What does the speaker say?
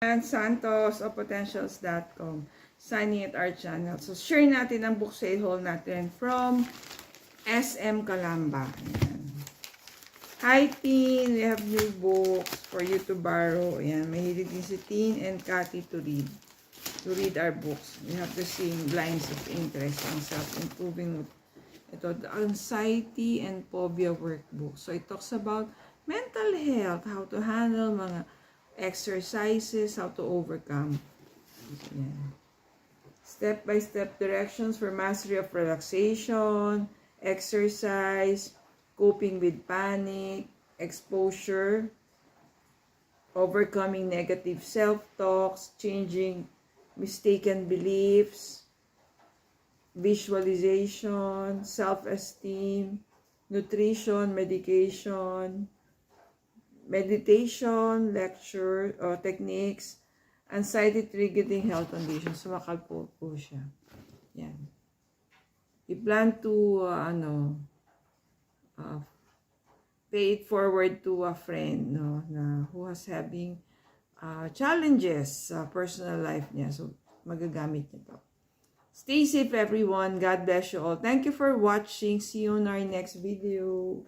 And Santos of Potentials.com, signing at our channel. So, share natin ang book sale haul natin from SM Calamba. Ayan. Hi, Teen! We have new books for you to borrow. Ayan, mahilig din si Teen and Cathy to read our books. We have the same lines of interest on self-improving. Ito, the Anxiety and Phobia Workbook. So, it talks about mental health, how to handle mga exercises, how to overcome. Ayan. Step-by-step directions for mastery of relaxation, exercise, coping with panic, exposure, overcoming negative self-talks, changing mistaken beliefs, visualization, self-esteem, nutrition, meditation, lecture, techniques, anxiety triggering health conditions. Sumakal po siya. Yan. You plan to, pay it forward to a friend, no, na who has having challenges sa personal life niya. So, magagamit niya to. Stay safe, everyone. God bless you all. Thank you for watching. See you on our next video.